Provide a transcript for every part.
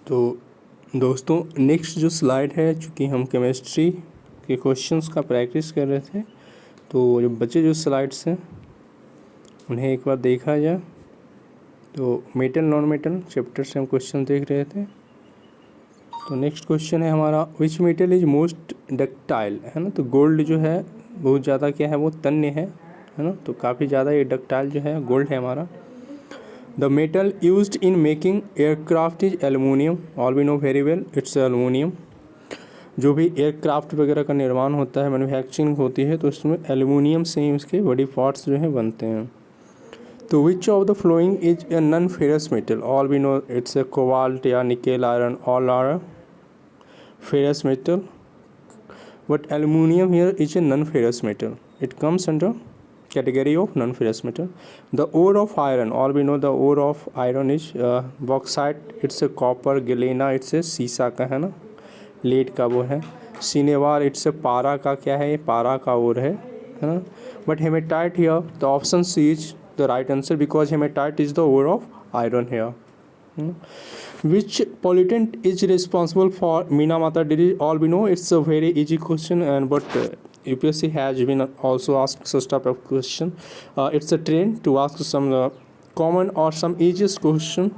तो दोस्तों नेक्स्ट जो स्लाइड है, चूँकि हम केमिस्ट्री के क्वेश्चंस का प्रैक्टिस कर रहे थे, तो जो बचे जो स्लाइड्स हैं उन्हें एक बार देखा जाए। तो मेटल नॉन मेटल चैप्टर से हम क्वेश्चन देख रहे थे। तो नेक्स्ट क्वेश्चन है हमारा, विच मेटल इज मोस्ट डक्टाइल, है ना। तो गोल्ड जो है बहुत ज़्यादा क्या है, वो तन्य है ना। तो काफ़ी ज़्यादा ये डक्टाइल जो है गोल्ड है हमारा। The metal used in making aircraft is aluminium, all we know very well it's aluminium. जो भी एयरक्राफ्ट वगैरह का निर्माण होता है, मैन्युफैक्चरिंग होती है, तो उसमें एलुमिनियम से ही उसके बॉडी पार्ट्स जो है बनते हैं। तो which of the following is a non ferrous metal, all we know it's a cobalt या nickel iron, all are ferrous metal, but aluminium here is a non-ferrous metal. It comes under category of non-ferrous metal. The ore of iron, all we know the ore of iron is bauxite, it's a copper, galena it's a सीसा का है ना, lead का वो है, सिनेवार it's a पारा का क्या है, ये पारा का ओर है ना। But hematite here, the option C is the right answer because hematite is the ore of iron here. Which pollutant is responsible for Minamata disease? All we know it's a very easy question, and but UPSC has been also asked such type of question. It's a trend to ask some common or some easiest question.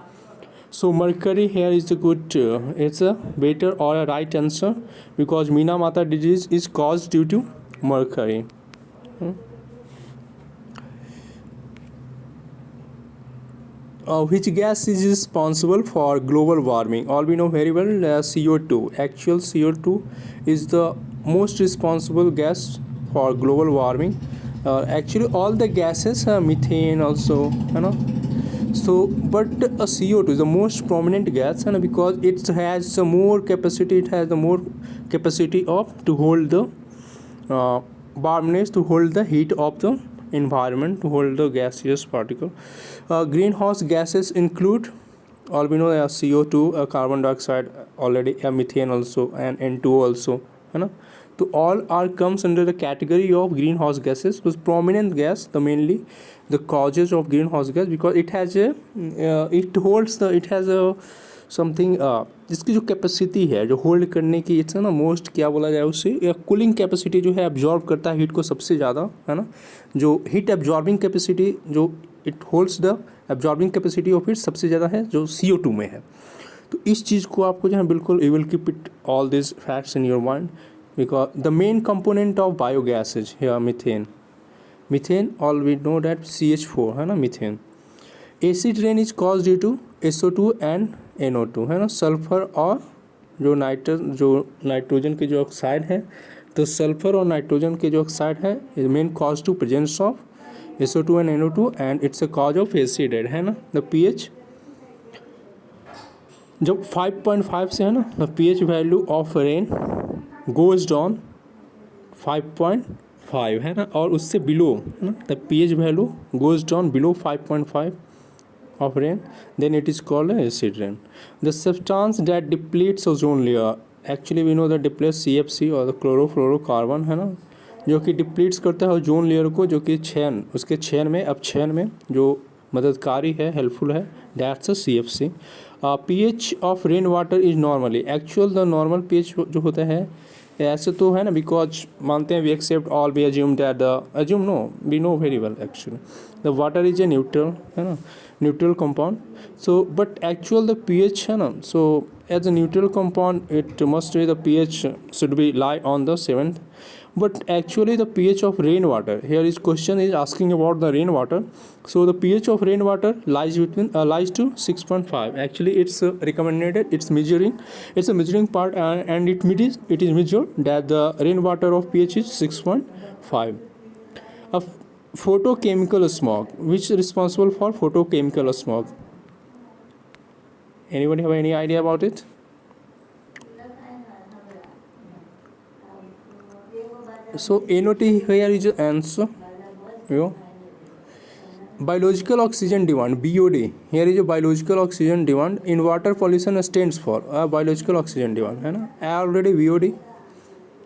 So mercury here is a good, it's a better or a right answer because Minamata disease is caused due to mercury. Which gas is responsible for global warming? All we know very well, CO2. Actual CO2 is the most responsible gas for global warming. Actually all the gases, methane also, you know. So but CO2 is the most prominent gas, and because it has the more capacity, it has the more capacity of to hold the warmness, to hold the heat of the environment, to hold the gaseous particle. Greenhouse gases include, all we know, CO2, carbon dioxide, already methane also, and N2 also, है ना। तो all are comes under the category of greenhouse gases. So prominent gas, the mainly the causes of greenhouse gas, because it has a it holds the, it has a something जिसकी जो capacity है जो hold करने की, it's ना most क्या बोला जाए उससे, या कूलिंग कैपेसिटी जो है एब्जॉर्ब करता है हीट को सबसे ज़्यादा, है ना। जो हीट एब्जॉर्बिंग कैपेसिटी, जो it holds the absorbing capacity of heat सबसे ज़्यादा है जो CO2 में है। तो इस चीज़ को आपको जो है बिल्कुल, you will keep it all this facts in your mind, because the main component of biogas is here methane. Methane all we know that CH4 है ना, methane. Acid rain is cause due to SO2 and NO2, है ना। Sulphur और जो nitrogen के जो oxide है, तो सल्फर और नाइट्रोजन के जो ऑक्साइड है main cause to presence of SO2 and NO2, and it's a cause of acid rain, है ना। द pH जब 5.5 से है ना, the pH value of rain goes down 5.5, है ना, और उससे बिलो, है ना, the pH value goes down below 5.5 of rain, then it is called acid rain. The substance that depletes ozone layer, actually we know that depletes CFC or the chlorofluorocarbon, है ना, जो कि डिप्लीट्स करता है ओजोन लेयर को, जो कि क्षयन, उसके क्षयन में, अपक्षयन में जो मददकारी है, हेल्पफुल है, that's a CFC. pH of rain water is normally, actual the normal pH जो होता है, ऐसे तो है ना, बिकॉज मानते हैं we accept all, we assume that the, assume no, we know very well actually the water is a neutral, है ना, neutral compound. So but actual the pH है ना, so as a neutral compound it must be the pH should be lie on the 7th, but actually the pH of rainwater, here is question is asking about the rainwater. So the pH of rainwater lies between lies to 6.5. Actually it's recommended, it's measuring, it's a measuring part, and it is measured that the rainwater of pH is 6.5. Photochemical smog, which is responsible for photochemical smog? Anybody have any idea about it? So NOT here is the answer. Biological oxygen demand, BOD, here is a biological oxygen demand. In water pollution stands for biological oxygen demand, है ना। already BOD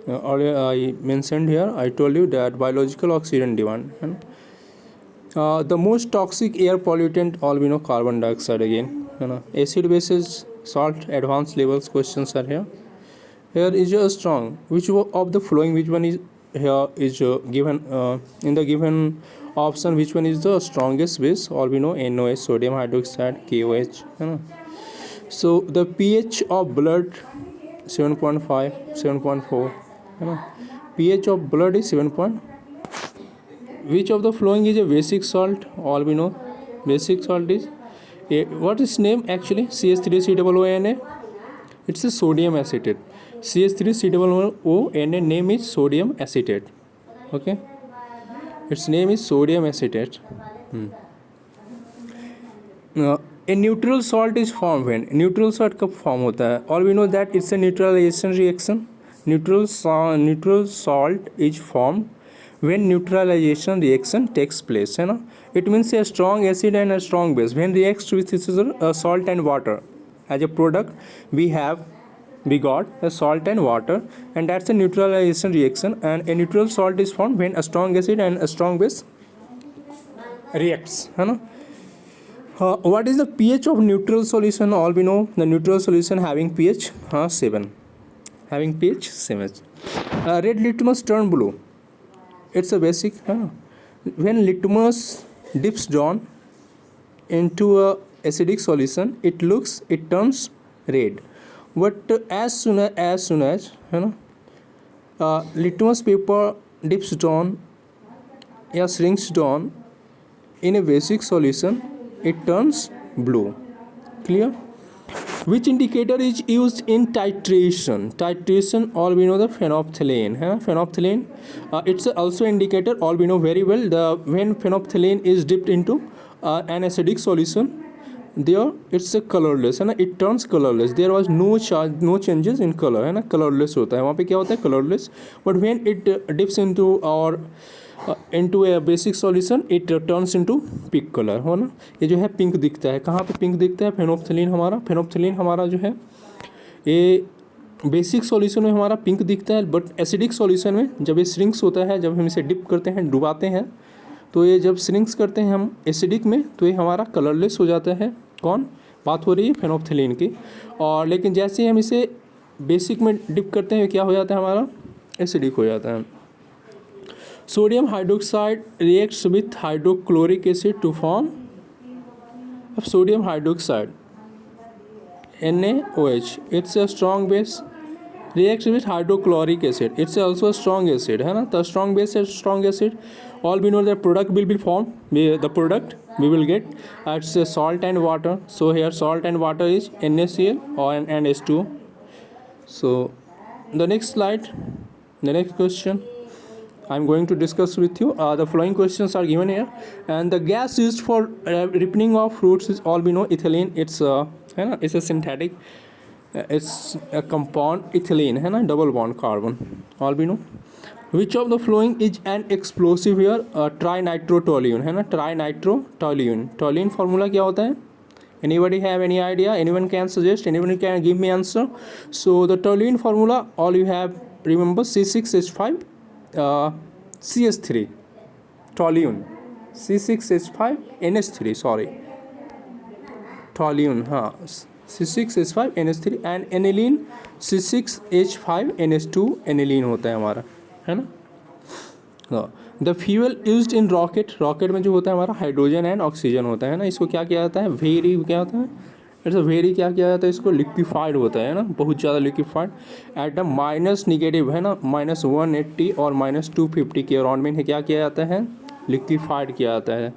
I mentioned here, I told you that biological oxygen demand, है ना। The most toxic air pollutant, all we know, carbon dioxide again, है ना। acid bases salt advanced levels questions are here. Here is a strong. Which of the following, which one is here is given in the given option, which one is the strongest base? All we know NOH, sodium hydroxide, KOH, है ना. So the pH of blood 7.5, 7.4, है ना. pH of blood is 7. Which of the following is a basic salt? All we know basic salt is what is name actually? CH3COONA. It's a sodium acetate. CH3COONA name is sodium acetate. Okay, its name is sodium acetate. A neutral salt is formed when? Neutral salt कब form होता है? All we know that it's a neutralization reaction. Neutral salt is formed when neutralization reaction takes place, है ना. It means a strong acid and a strong base when reacts with each other, salt and water. As a product we got a salt and water, and that's a neutralization reaction, and a neutral salt is formed when a strong acid and a strong base reacts, है ना. What is the pH of neutral solution? All we know the neutral solution having pH 7, having pH 7. Red litmus turn blue. It's a basic. When litmus dips down into a acidic solution, it turns red. But as soon as litmus paper dips down or shrinks down in a basic solution, it turns blue. Clear? Which indicator is used in titration? Titration, all we know the phenolphthalein. Phenolphthalein, it's also indicator. All we know very well. When phenolphthalein is dipped into an acidic solution, there it's a colorless, है ना. It turns colorless. There was no changes in color, है ना. Colorless होता है वहाँ पे. क्या होता है? Colorless. But when it dips into a basic solution, it turns into pink color, हो ना. ये जो है पिंक दिखता है. कहाँ पे पिंक दिखता है? फेनोप्थलीन हमारा जो है ये बेसिक सॉल्यूशन में हमारा पिंक दिखता है, बट एसिडिक सॉल्यूशन में जब ये श्रिंक्स होता है, जब हम इसे डिप करते हैं, डुबाते हैं, तो ये जब श्रिंक्स करते हैं हम एसिडिक में, तो ये हमारा कलरलेस हो जाता है. कौन बात हो रही है? फेनोप्थलीन की. और लेकिन जैसे ही हम इसे बेसिक में डिप करते हैं, क्या हो जाता है? हमारा एसिडिक हो जाता है. Sodium hydroxide reacts with hydrochloric acid to form of sodium hydroxide, NaOH. It's a strong base. Reacts with hydrochloric acid. It's also a strong acid, है ना. The strong base is strong acid. All we know that product will be formed. The product we will get it's a salt and water. So here salt and water is NaCl or and H2O. So the next slide, the next question I'm going to discuss with you. The following questions are given here, and the gas used for ripening of fruits is, all we know, ethylene. It's a synthetic. It's a compound ethylene, है ना, double bond carbon. All we know. Which of the following is an explosive here? Trinitrotoluene, है ना. Trinitrotoluene. Toluene formula क्या होता है? Anybody have any idea? Anyone can suggest? Anyone can give me answer? So the toluene formula, all you have remember C6H5 CH3. Toluene C6H5 NH3. Sorry. Toluene, हाँ, C6H5 NH3 and aniline C6H5 NH2 aniline होता है हमारा, है ना. The fuel used in rocket में जो होता है हमारा हाइड्रोजन एंड ऑक्सीजन होता है ना. इसको क्या किया जाता है? क्या होता है? इट्स वेरी क्या किया जाता है? इसको लिक्विफाइड होता है ना, बहुत ज़्यादा liquefied at the minus negative, है ना, -180 और -250 के अराउंड में क्या किया जाता है? लिक्विफाइड किया जाता है.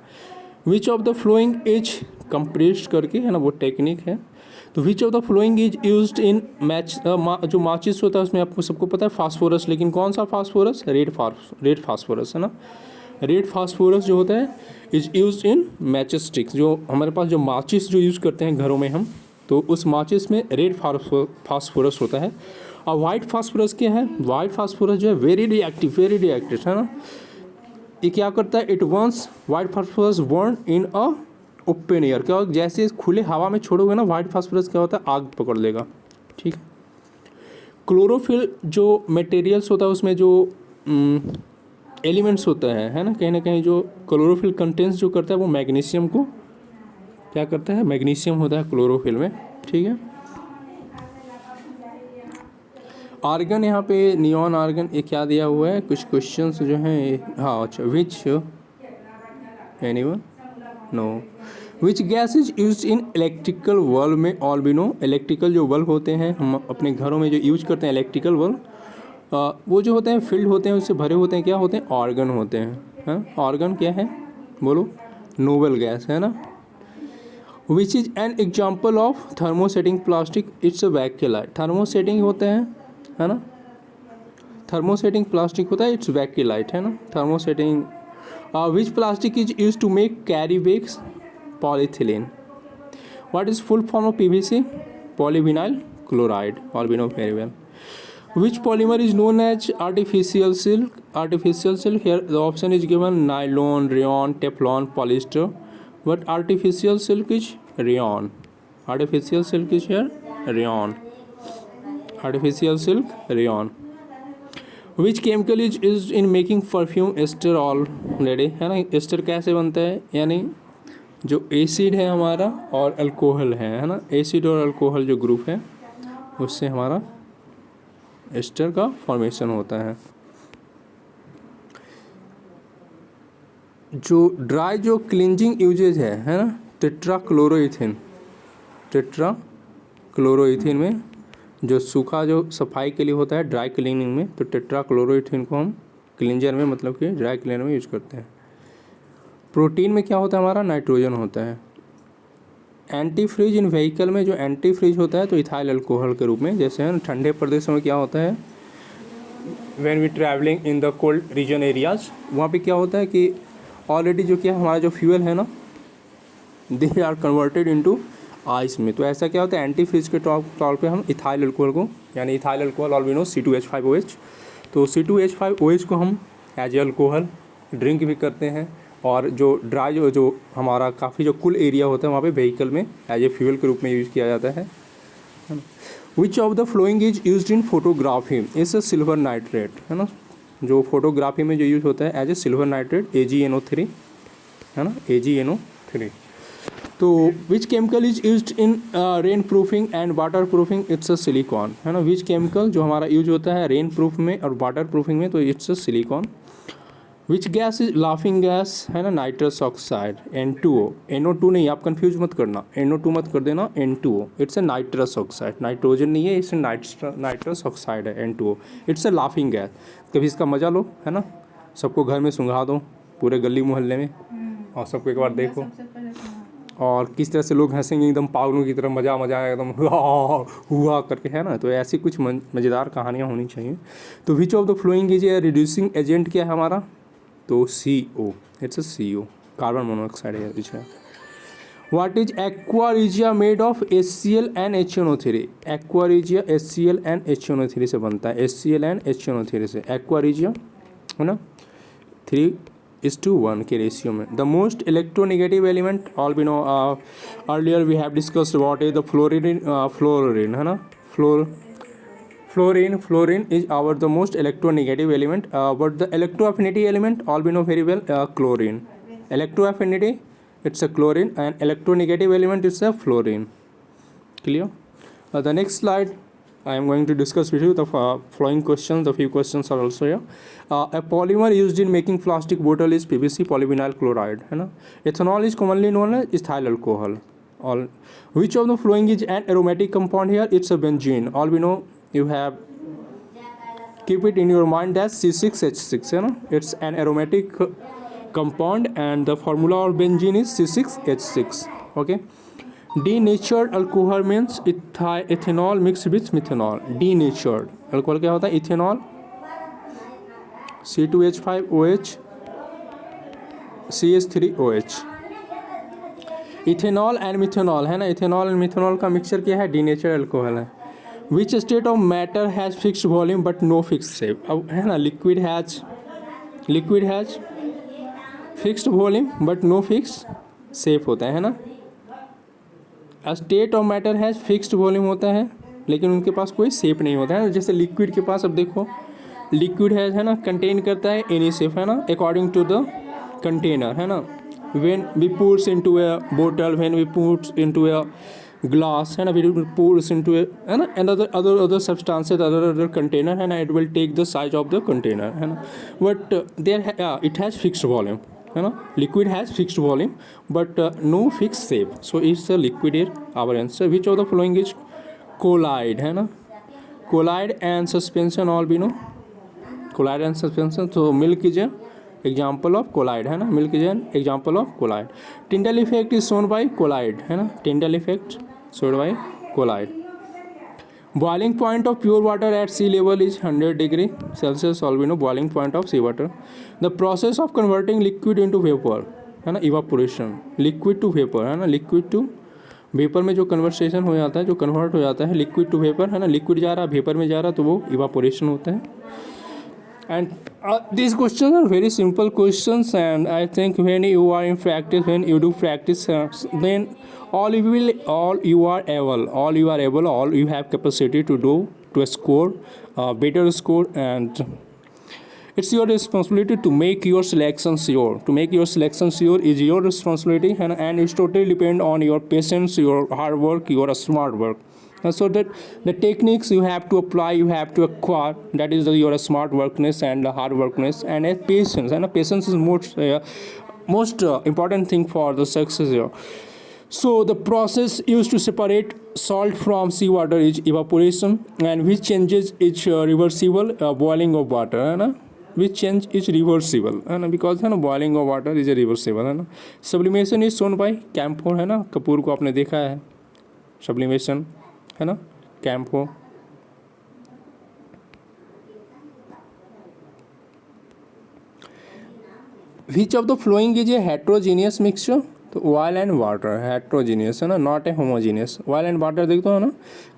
Which of the following is compressed करके, है ना, वो टेक्निक है. तो which of the following is used in match, जो माचिस होता है उसमें आपको सबको पता है फास्फोरस, लेकिन कौन सा फास्फोरस? रेड फास्फोरस, है ना. रेड फास्फोरस जो होता है is used in matches sticks. जो हमारे पास जो माचिस जो यूज़ करते हैं घरों में हम, तो उस माचिस में रेड फास्फोरस होता है. और वाइट फास्फोरस क्या है? वाइट फास्फोरस जो है वेरी रिएक्टिव, है ना. ये क्या करता है? It once white phosphorus burn in a open air. क्या होगा? जैसे खुले हवा में छोड़ोगे ना, वाइट फास्फोरस क्या होता है? आग पकड़ लेगा. ठीक है. क्लोरोफिल जो मटेरियल्स होता है उसमें जो एलिमेंट्स होता है ना, कहीं ना कहीं जो क्लोरोफिल कंटेंट्स जो करता है वो मैग्नीशियम को क्या करता है? मैग्नीशियम होता है क्लोरोफिल में. ठीक है. आर्गन यहाँ पे नियॉन आर्गन ये क्या दिया हुआ है, कुछ क्वेश्चंस जो हैं। हाँ अच्छा, which anyone know which gas is use in electrical bulb में ऑल बी नो। इलेक्ट्रिकल जो बल्ब होते हैं हम अपने घरों में जो यूज करते हैं इलेक्ट्रिकल बल्ब, वो जो होते हैं फील्ड होते हैं, उससे भरे होते हैं, क्या होते हैं, ऑर्गन होते हैं। ऑर्गन क्या है बोलो, नोबल गैस है ना। Which is an example of thermosetting plastic, it's a bakelite. Thermosetting होते हैं है ना, थर्मोसेटिंग प्लास्टिक होता है, इट्स वैक्यूलाइट है ना। Thermosetting which plastic is use to make carry bags, polythene. What is full form of PVC, polyvinyl chloride, all we know very well. Which polymer is known as artificial silk? Artificial silk, here the option is given nylon, rayon, teflon, polyester. But artificial silk is rayon. Artificial silk is here rayon. Artificial silk rayon. Which chemical is used in making perfume? Ester already है ना। Ester कैसे बनता है, यानी जो acid है हमारा और अल्कोहल है ना, एसिड और अल्कोहल जो ग्रुप है उससे हमारा एस्टर का फॉर्मेशन होता है। जो ड्राई जो क्लिंजिंग यूजेज है ना, टेट्राक्लोरोइथेन। टेट्राक्लोरोइथेन में जो सूखा जो सफाई के लिए होता है ड्राई क्लीनिंग में, तो टेट्राक्लोरोइथेन को हम क्लिंजर में मतलब कि ड्राई क्लीनर में यूज करते हैं। प्रोटीन में क्या होता है हमारा, नाइट्रोजन होता है। एंटी फ्रीज इन व्हीकल में जो एंटी फ्रीज होता है तो इथाइल अल्कोहल के रूप में, जैसे है ठंडे प्रदेशों में क्या होता है, when we travelling in the cold region areas, वहाँ पे क्या होता है कि ऑलरेडी जो क्या हमारा जो फ्यूल है ना, they are converted into ice में, तो ऐसा क्या होता है एंटी फ्रीज के तौर पे हम इथाइल अल्कोहल को, यानी ethyl alcohol all we know C2H5OH, तो C2H5OH को हम एज ए अल्कोहल ड्रिंक भी करते हैं। और जो ड्राई जो हमारा काफ़ी जो कूल एरिया होता है वहाँ पे व्हीकल में एज ए फ्यूल के रूप में यूज़ किया जाता है। Which of the following is used in photography, इस सिल्वर नाइट्रेट है ना, जो फोटोग्राफी में जो यूज होता है as a silver nitrate AgNO3 है ना, AgNO3। तो विच chemical is used in rain proofing and water proofing, it's a silicon है ना। विच केमिकल जो हमारा यूज होता है रेन प्रूफ में और वाटर प्रूफिंग में, तो it's a silicon. Which gas is laughing gas है ना, नाइट्रस ऑक्साइड N2O, NO2 नहीं, आप कंफ्यूज मत करना, NO2 मत कर देना, N2O, it's a nitrous oxide, nitrogen नहीं है, इससे नाइट्रस ऑक्साइड है N2O, it's a laughing gas. कभी इसका मजा लो है ना, सबको घर में सुंघा दो पूरे गली मोहल्ले में, और सबको एक बार देखो और किस तरह से लोग हंसेंगे एकदम पागलों की तरह, मज़ा एकदम हुआ करके है ना। तो ऐसी कुछ मज़ेदार कहानियाँ होनी चाहिए। तो which of the following is a reducing agent क्या है हमारा, तो CO, it's a CO, carbon monoxide है पीछे। What is aqua regia made of HCl and HNO3, aqua regia HCl and HNO3 से बनता है, HCl and HNO3 से एक्वा रिजिया है ना, 3:1 के रेशियो में। The most electronegative element, all we know earlier we have discussed what is the fluorine है ना, Fluorine is our the most electronegative element, but the electroaffinity element, all we know very well, chlorine. Electroaffinity, it's a chlorine, and electronegative element is a fluorine. Clear? The next slide, I am going to discuss with you the following questions. The few questions are also here. A polymer used in making plastic bottle is PVC, polyvinyl chloride. है ना? Ethanol is commonly known as ethyl alcohol. Which of the following is an aromatic compound here? It's a benzene. All we know. You have keep it in your mind as C6H6 है ना, it's an aromatic compound and the formula of benzene is C6H6. Okay, denatured alcohol means ethanol mixed with methanol. Denatured alcohol क्या होता है, ethanol C2H5OH CH3OH, ethanol and methanol है ना, ethanol and methanol का mixture क्या है, denatured alcohol है। Which state of matter has fixed volume but no fix shape, अब है ना, liquid has fixed volume but no fix shape होता है ना। State of matter has fixed volume होता है लेकिन उनके पास कोई शेप नहीं होता है, जैसे लिक्विड के पास, अब देखो लिक्विड है ना, कंटेन करता है एनी शेप है ना, अकॉर्डिंग टू द कंटेनर है ना। when we puts into a bottle, when we puts into a glass है ना, फिर pours into है ना and other substances, other container है ना, it will take the size of the container है ना, but it has fixed volume है ना, liquid has fixed volume but no fixed shape, so it's a liquid here. Our answer, which of the following is collide है ना, collide and suspension all we know, collide and suspension, so milk is a example of collide है ना, milk is an example of collide. Tyndall effect is shown by collide है ना, Tyndall effect shown by collide. Boiling point of pure water at sea level is 100 degree Celsius, all we know boiling point of sea water. The process of converting liquid into vapor है ना, evaporation, liquid to vapor है ना, liquid to vapour में जो conversation हो जाता है, जो कन्वर्ट हो जाता है लिक्विड टू वेपर है ना, लिक्विड जा रहा है वेपर में जा रहा है, तो वो इवापोरेशन होता है. And these questions are very simple questions, and I think when you are in practice, when you do practice, then all you have capacity to do to score better score, and it's your responsibility to make your selection sure. To make your selection sure is your responsibility, and it's totally depend on your patience, your hard work, your smart work. So that the techniques you have to apply, you have to acquire, that is your smart workness and hard workness and patience. And patience is most important thing for the success here. So the process used to separate salt from seawater is evaporation, and which changes is reversible, boiling of water है ना, which change is reversible है ना, because है ना boiling of water is a reversible है ना. Sublimation is shown by Camphor है ना, कपूर को आपने देखा है sublimation है ना, camphor. Which of the following is a heterogeneous mixture, तो ऑयल एंड वाटर हेट्रोजीनियस है ना, not a homogeneous. Oil and water देखते हो ना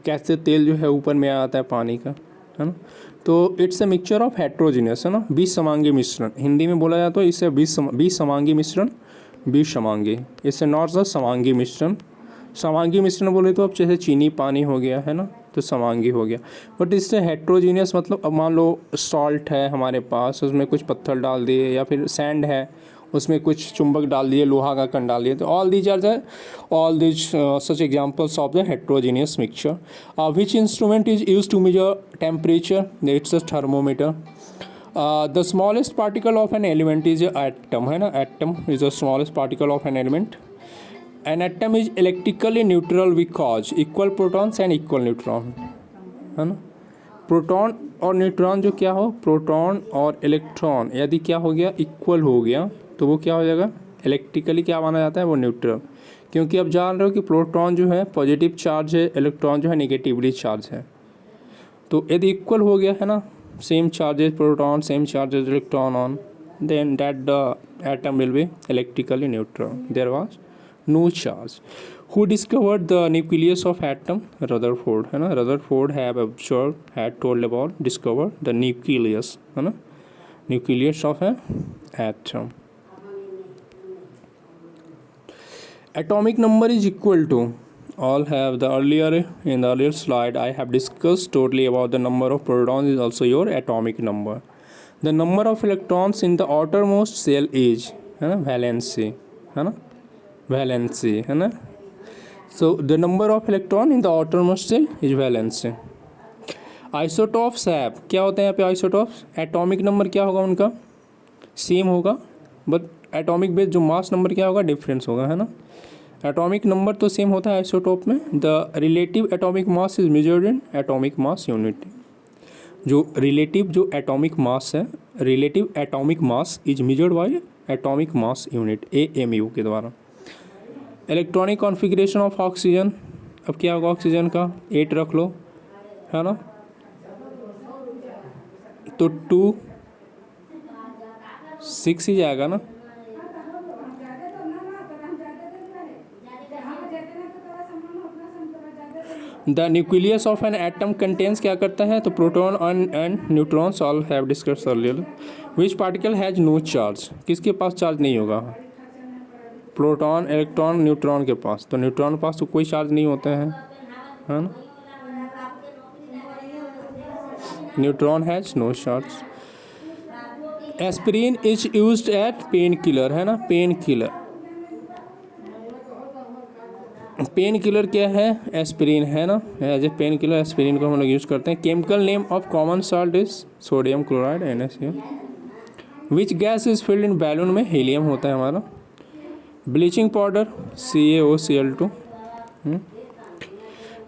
कैसे तेल जो है ऊपर में आता है पानी का है ना, तो it's a mixture of heterogeneous है ना, बीस समांगी मिश्रण. हिंदी में बोला जाता है इससे बीस समांगी मिश्रण, बीस समांगी, इससे नॉट द समांगी मिश्रण. समांगी मिश्रण बोले तो अब जैसे चीनी पानी हो गया है ना, तो समांगी हो गया. बट इससे हेट्रोजीनियस मतलब अब मान लो सॉल्ट है हमारे पास, उसमें कुछ पत्थर डाल दिए, या फिर सैंड है उसमें कुछ चुंबक डाल दिए, लोहा का कण डाल दिए, तो all these such examples of the heterogeneous mixture. Which instrument is use to measure temperature, it's a thermometer. The smallest particle of an element is atom है ना, atom is the smallest particle of an element. An atom is electrically neutral because equal protons and equal neutron है ना. Proton और neutron जो क्या हो, proton और electron यदि क्या हो गया, इक्वल हो गया, तो वो क्या हो जाएगा, इलेक्ट्रिकली क्या माना जाता है, वो न्यूट्रल. क्योंकि अब जान रहे हो कि प्रोटॉन जो है पॉजिटिव चार्ज है, इलेक्ट्रॉन जो है नेगेटिवली चार्ज है. तो यदि इक्वल हो गया है ना, same charges proton, same charges electron on, then that the atom will be electrically neutral. There was no charge. Who discovered the nucleus of atom? Rutherford है ना, Rutherford had told about discovered the nucleus है ना, nucleus of an atom. Atomic number is equal to, all have the in the earlier slide I have discussed totally about the number of protons is also your atomic number. The number of electrons in the outermost shell is है ना, valency है ना, valency है ना. So the number of electron in the outermost shell is valency. Isotopes है, क्या होते हैं यहाँ पे isotopes? एटॉमिक नंबर क्या होगा उनका, सेम होगा, बट एटॉमिक बेस जो मास नंबर क्या होगा, डिफरेंस होगा है ना. एटॉमिक नंबर तो सेम होता है आइसोटोप में. The relative atomic mass is measured in atomic mass unit. जो रिलेटिव जो एटॉमिक मास है, relative atomic mass is measured by atomic mass unit AMU के द्वारा. इलेक्ट्रॉनिक कॉन्फ़िगरेशन ऑफ ऑक्सीजन, अब क्या होगा ऑक्सीजन का, 8 रख लो है ना, तो 2 6 ही जाएगा ना. The nucleus of an atom contains क्या करता है, तो proton and neutrons, all have discussed earlier. Which particle has no charge, किसके पास चार्ज नहीं होगा, प्रोटॉन, इलेक्ट्रॉन, न्यूट्रॉन के पास. तो न्यूट्रॉन के पास तो कोई चार्ज नहीं होता है ना, neutron has no charge. Aspirin is used at pain killer है ना, पेन किलर. पेन किलर क्या है? एस्पिरिन है ना, as a pain killer aspirin को हम लोग यूज़ करते हैं। Chemical name of common salt is sodium chloride NaCl। Which gas is filled in balloon में? हीलियम होता है हमारा। Bleaching powder CaOCl2।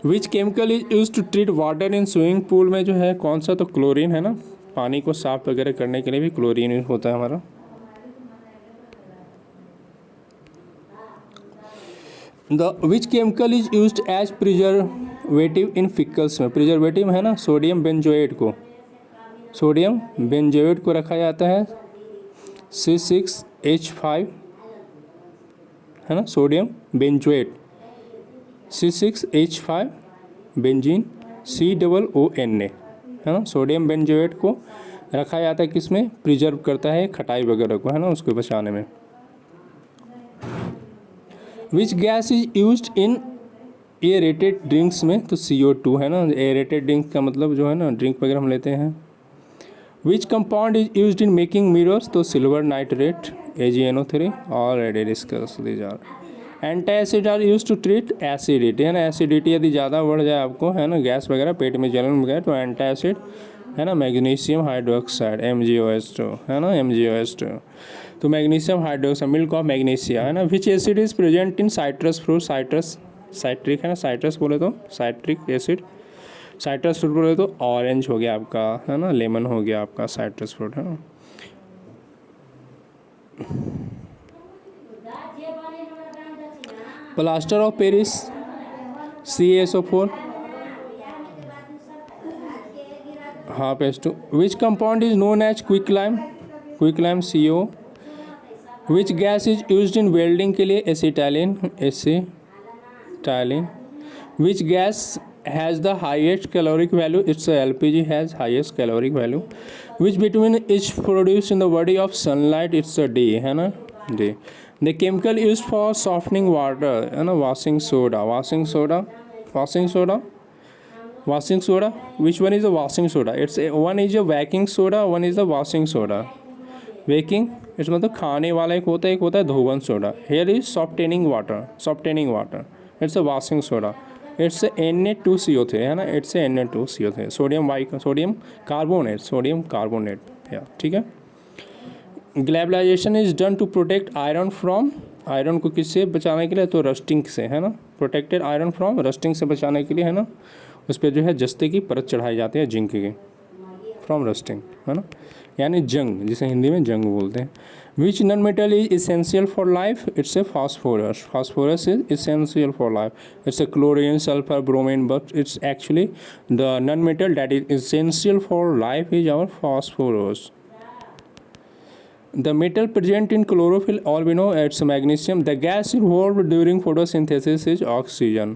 Which chemical is use to treat water in swimming pool में जो है कौन सा? तो क्लोरीन है ना, पानी को साफ वगैरह करने के लिए भी क्लोरीन यूज होता है हमारा। The which chemical is use as preservative in pickles में? प्रिजर्वेटिव है ना, सोडियम बेंजोएट को रखा जाता है C6H5 है ना, sodium benzoate C6H5 benzene COONA है ना, सोडियम बेंजोएट को रखा जाता है किसमें? प्रिजर्व करता है खटाई वगैरह को है ना, उसको बचाने में। विच gas is used in aerated drinks में? तो CO2 है ना, एरेटेड ड्रिंक का मतलब जो है ना ड्रिंक वगैरह हम लेते हैं। Which compound is used in making mirrors? तो silver nitrate AgNO3 already discuss these are. Anti acid are use to treat acidity है ना, एसिडिटी यदि ज़्यादा बढ़ जाए आपको है ना, गैस वगैरह पेट में जलन वगैरह, तो एंटी एसिड है ना मैग्नीशियम हाइड्रोक्साइड MgOH2 है ना, MgOH2। तो magnesium hydroxide milk of magnesia है ना। विच acid is present in citrus fruit? Citric है ना, साइट्रस बोले तो साइट्रिक एसिड, साइट्रस फ्रूट बोले तो ऑरेंज हो गया आपका है ना, लेमन हो गया आपका साइट्रस फ्रूट है ना। Plaster of Paris CaSO4 half H2। Which compound is known as quicklime CO। Which gas is used in welding के लिए? Acetylene. Which gas has the highest calorific value? It's LPG has highest calorific value. Which vitamin is produce in the body of sunlight? It's D है ना, D। The chemical use for softening water है ना, washing soda. Which one is the washing soda? It's one is a baking soda, one is the washing soda. Baking it's मतलब खाने वाला एक होता है धोवन soda. Here is softening water it's a washing soda. It's Na2CO3 है ना, it's Na2CO3। Sodium carbonate है, ठीक है। Galvanization is done to protect iron from, iron को किससे बचाने के लिए? तो रस्टिंग से है ना, प्रोटेक्टेड आयरन फ्रॉम रस्टिंग से बचाने के लिए है ना, उस पर जो है जस्ते की परत चढ़ाई जाती है जिंक की, फ्रॉम रस्टिंग है ना, यानी जंग, जिसे हिंदी में जंग बोलते हैं। Which non metal is essential for life? It's a phosphorus is essential for life. It's a chlorine sulphur bromine, but it's actually the non metal that is essential for life is our phosphorus. The metal present in chlorophyll, all we know it's magnesium. The gas involved during photosynthesis is oxygen.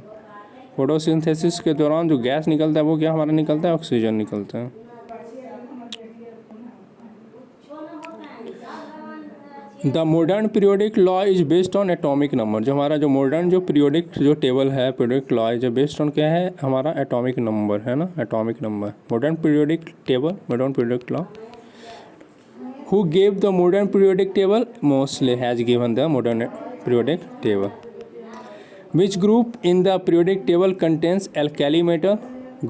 Photosynthesis के दौरान जो gas निकलता है वो क्या हमारा निकलता है? ऑक्सीजन निकलता है। The modern periodic law is based on atomic number. जो हमारा जो मॉडर्न जो पीरियोडिक जो टेबल है, periodic law is based on क्या है? हमारा एटॉमिक नंबर है ना, atomic number. Modern periodic table, modern periodic law. Who gave the modern periodic table? Mosley has given the modern periodic table. Which group in the periodic table contains alkali metal?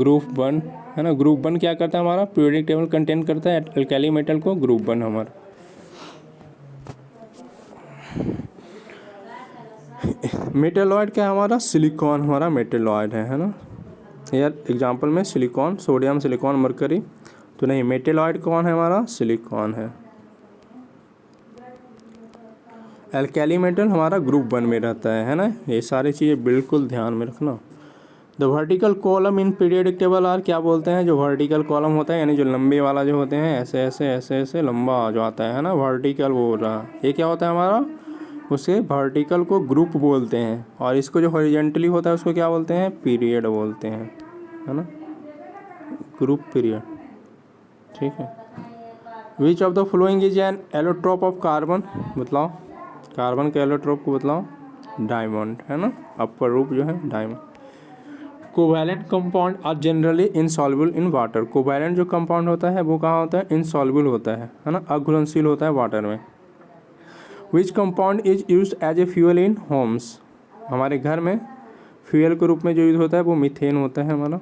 Group 1 है ना, group 1 क्या करता है हमारा? periodic table contain करता है alkali metal को, group 1 हमारा। मेटेलॉइड क्या है हमारा? सिलिकॉन हमारा मेटेलॉइड है ना। यार एग्जांपल में सिलिकॉन, सोडियम, सिलिकॉन, मरकरी तो नहीं, मेटेलॉइड कौन है हमारा? सिलिकॉन है। एल्कैली मेटल हमारा ग्रुप 1 में रहता है ना। ये सारी चीज़ें बिल्कुल ध्यान में रखना। The vertical column in periodic table are क्या बोलते हैं? जो वर्टिकल कॉलम होता है यानी जो लंबे वाला जो होते हैं, ऐसे ऐसे ऐसे ऐसे लंबा जो आता है ना, वर्टिकल वो हो रहा है, ये क्या होता है हमारा? उसे वर्टिकल को ग्रुप बोलते हैं, और इसको जो हॉरिजेंटली होता है उसको क्या बोलते हैं? पीरियड बोलते हैं है ना, ग्रुप पीरियड, ठीक है। Which of the following is an allotrope of carbon? बतलाओ, कार्बन के एलोट्रोप को बतलाओ। डायमंड है ना, अपर रूप जो है diamond. Covalent compound are generally insoluble in water. Covalent जो कंपाउंड होता है वो कहाँ होता है? इनसॉल्युबल होता है ना, अघुलनशील होता है वाटर में। Which compound is used as a fuel in homes? हमारे घर में फ्यूल के रूप में जो यूज होता है वो मीथेन होता है हमारा।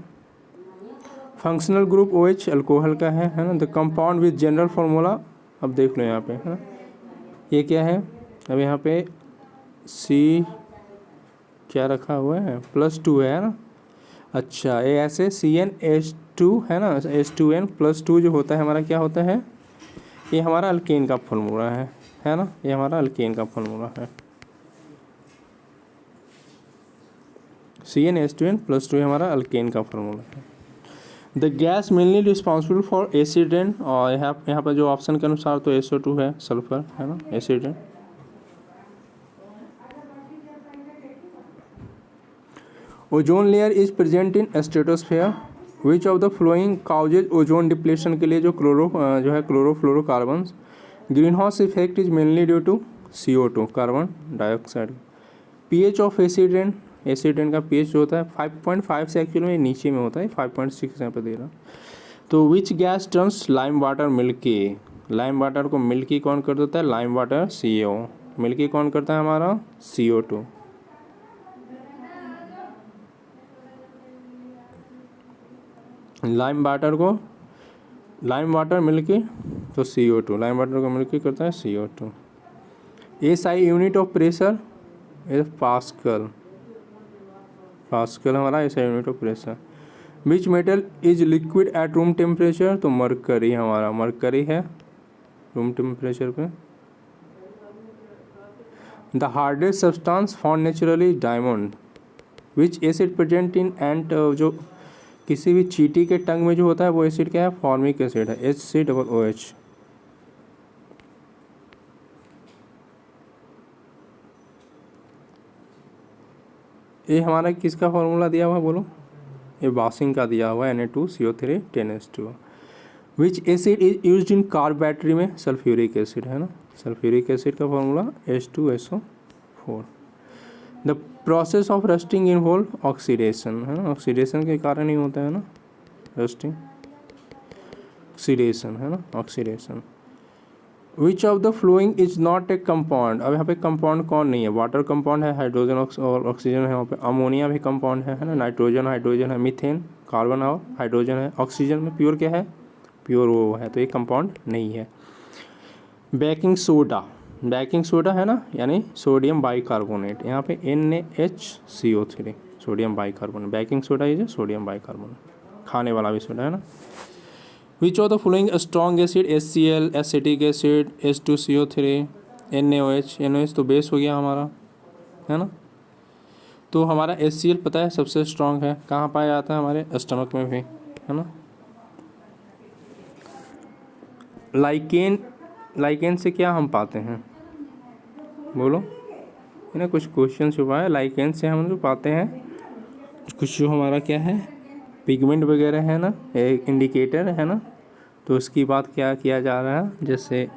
फंक्शनल ग्रुप OH अल्कोहल का है ना। The compound with general formula, अब देख लो यहाँ पे है ना, ये क्या है, अब यहाँ पे C क्या रखा हुआ है, +2 है ना। अच्छा, ये ऐसे CnH2 है ना, H2n+2 जो होता है हमारा क्या होता है, ये हमारा अल्केन का फार्मूला है ना, ये हमारा अल्केन का फार्मूला है। CnH2n+2 हमारा अल्केन का फार्मूला है। The gas mainly responsible for assistant, और यहाँ पर जो ऑप्शन के अनुसार तो SO2 है, सल्फर है ना, एसिडेंट। Ozone layer is present in stratosphere, which of the following causes ozone depletion के लिए जो chlorofluorocarbon. Green house effect is mainly due to CO2 carbon dioxide. pH of एसिडेंट का pH जो होता है 5.5 से एक्चुअली में नीचे में होता है, 5.6 यहाँ पे दे रहा। तो which gas turns lime water milky, lime water को मिल्की कौन कर देता है, लाइम वाटर CO, मिल्की कौन करता है हमारा CO2। लाइम वाटर मिल्की तो CO2, लाइम वाटर को मिल्की करता है CO2। SI unit of pressure is pascal, pascal हमारा SI unit of pressure. Which metal is liquid at room temperature, तो मरकरी हमारा, मरकरी है रूम टेम्परेचर पे। The hardest substance found naturally diamond. Which acid present in ant, जो किसी भी चींटी के टंग में जो होता है वो एसिड क्या है, फॉर्मिक एसिड है, HCOOH। ये हमारा किसका फॉर्मूला दिया हुआ है बोलो, ये बासिंग का दिया हुआ है, Na2CO3 10H2। Which acid is used in car battery में, सल्फ्यूरिक एसिड है ना, सल्फ्यूरिक एसिड का formula H2SO4। The process of rusting involve oxidation है ना, ऑक्सीडेशन के कारण ही होता है ना रस्टिंग, ऑक्सीडेशन है ना, oxidation. Which of the following is not a compound, अब यहाँ पे कंपाउंड कौन नहीं है, वाटर कंपाउंड है, हाइड्रोजन और ऑक्सीजन है, वहाँ पे अमोनिया भी कंपाउंड है ना, नाइट्रोजन हाइड्रोजन है, मीथेन कार्बन और हाइड्रोजन है, ऑक्सीजन में प्योर क्या है, प्योर वो है, तो ये कंपाउंड नहीं है। बेकिंग सोडा है ना, यानी सोडियम बाइकार्बोनेट, यहाँ पे NaHCO3 sodium bicarbonate, baking soda is sodium bicarbonate, खाने वाला भी सोडा है ना। विच of the following strong acid, HCl, acetic acid, H2CO3, NaOH तो बेस हो गया हमारा है ना। तो हमारा HCl पता है सबसे स्ट्रॉन्ग है, कहाँ पाया जाता है, हमारे स्टमक में भी है ना। लाइकेन से क्या हम पाते हैं बोलो, है ना, कुछ क्वेश्चन छुपा है। लाइकेन से हम जो पाते हैं कुछ जो हमारा क्या है, पिगमेंट वगैरह है ना, एक इंडिकेटर है ना, तो उसकी बात क्या किया जा रहा है, जैसे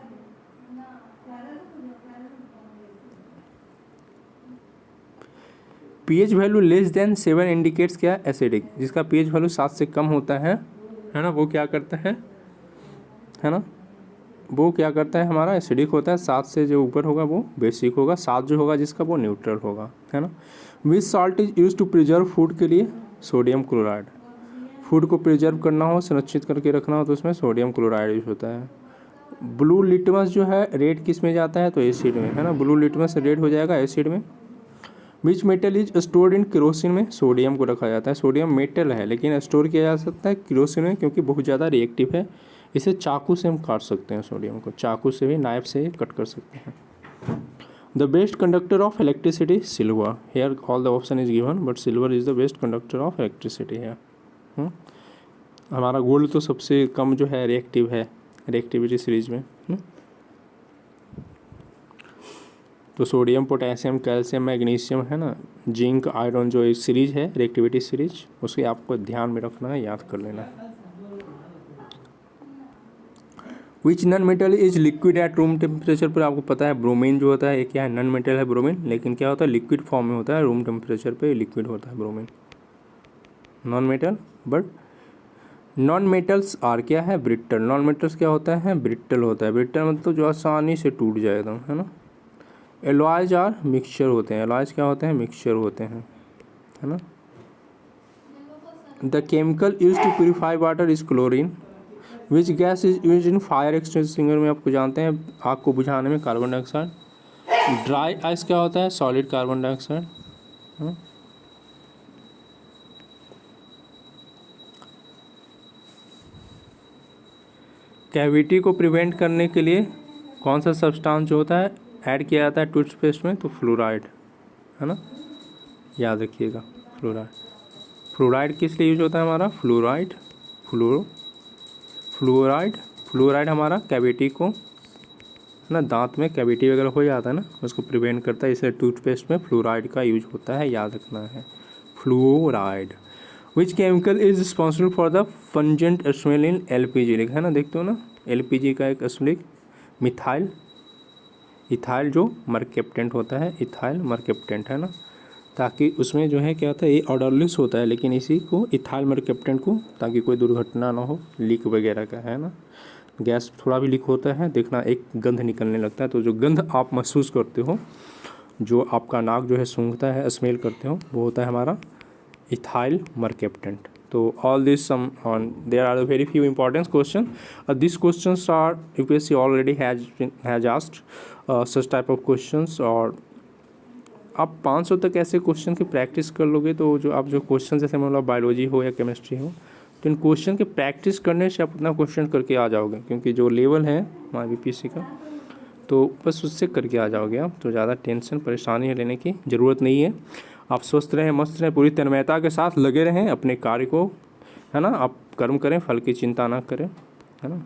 pH value less than 7 indicates क्या, एसिडिक, जिसका pH वैल्यू 7 से कम होता है ना, वो क्या करता है ना, वो क्या करता है हमारा एसिडिक होता है। 7 से जो ऊपर होगा वो बेसिक होगा, 7 जो होगा जिसका वो न्यूट्रल होगा है ना। Which salt is use to preserve food के लिए, सोडियम क्लोराइड, फूड को प्रिजर्व करना हो, संरक्षित करके रखना हो तो उसमें सोडियम क्लोराइड यूज होता है। ब्लू लिटमस जो है रेड किस में जाता है, तो एसिड में है ना, ब्लू लिटमस रेड हो जाएगा एसिड में। विच metal is stored in kerosene में, सोडियम को रखा जाता है, सोडियम मेटल है लेकिन स्टोर किया जा सकता है केरोसिन में क्योंकि बहुत ज़्यादा रिएक्टिव है, इसे चाकू से हम काट सकते हैं, सोडियम को चाकू से भी, नाइफ से कट कर सकते हैं। The best conductor of electricity, silver, here all the option is given but silver is the best conductor of electricity है। हमारा गोल्ड तो सबसे कम जो है रिएक्टिव है रिएक्टिविटी सीरीज में। तो सोडियम, पोटेशियम, कैल्शियम, मैग्नीशियम है ना, जिंक, आयरन जो एक सीरीज है रिएक्टिविटी सीरीज, उसके आपको ध्यान में रखना है, याद कर लेना है। विच non metal is liquid at room temperature पर, आपको पता है ब्रोमीन जो होता है ये क्या है, नॉन मेटल है ब्रोमीन, लेकिन क्या होता है लिक्विड फॉर्म में होता है, रूम टेम्परेचर पे लिक्विड होता है bromine, non metal. But non metals are क्या है, ब्रिटल, नॉन मेटल्स क्या होता है, ब्रिटल होता है, ब्रिटल मतलब जो आसानी से टूट जाए एकदम है ना। एलॉयज आर मिक्सचर होते हैं, एलॉयज क्या होते हैं, मिक्सचर होते हैं है है ना। The chemical use to purify water is chlorine. Which gas is use in fire extinguisher में आपको जानते हैं आग को बुझाने में कार्बन डाइऑक्साइड। ड्राई आइस क्या होता है, सॉलिड कार्बन डाइऑक्साइड। कैविटी को प्रिवेंट करने के लिए कौन सा सब्सटेंस जो होता है ऐड किया जाता है टूथपेस्ट में, तो फ्लोराइड, है ना, याद रखिएगा फ्लोराइड। फ्लोराइड किस लिए यूज होता है हमारा, फ्लोराइड, फ्लोराइड हमारा कैविटी को, है ना, दांत में कैविटी वगैरह हो जाता है ना, उसको प्रिवेंट करता है, इसलिए टूथपेस्ट में फ्लोराइड का यूज होता है, याद रखना है fluoride. Which chemical is responsible for the pungent smell in LPG, लिखा है ना, देखते हो ना, एलपीजी का एक स्मेल मिथाइल, इथाइल जो मरकेप्टेंट होता है, इथाइल मरकेप्टेंट, है ना, ताकि उसमें जो है क्या होता है ये ऑर्डरलेस होता है, लेकिन इसी को इथाइल मरकेप्टेंट को, ताकि कोई दुर्घटना ना हो लीक वगैरह का, है ना। गैस थोड़ा भी लीक होता है देखना, एक गंध निकलने लगता है, तो जो गंध आप महसूस करते हो, जो आपका नाक जो है सूंघता है, स्मेल करते हो, वो होता है हमारा इथाइल मरकेप्टेंट। तो all this some there are very few important question. This questions are UPSC already has asked such type of questions, और आप 500 तक ऐसे क्वेश्चन की प्रैक्टिस कर लोगे तो जो आप जो क्वेश्चन जैसे मतलब बायोलॉजी हो या केमिस्ट्री हो, तो इन क्वेश्चन की प्रैक्टिस करने से आप अपना क्वेश्चन करके आ जाओगे, क्योंकि जो लेवल है हमारे यूपीएससी का, तो बस उससे करके आ जाओगे आप, तो ज़्यादा टेंशन परेशानी लेने की ज़रूरत नहीं है। आप स्वस्थ रहें, मस्त रहें, पूरी तन्मयता के साथ लगे रहें अपने कार्य को, है ना, आप कर्म करें, फल की चिंता ना करें, है ना।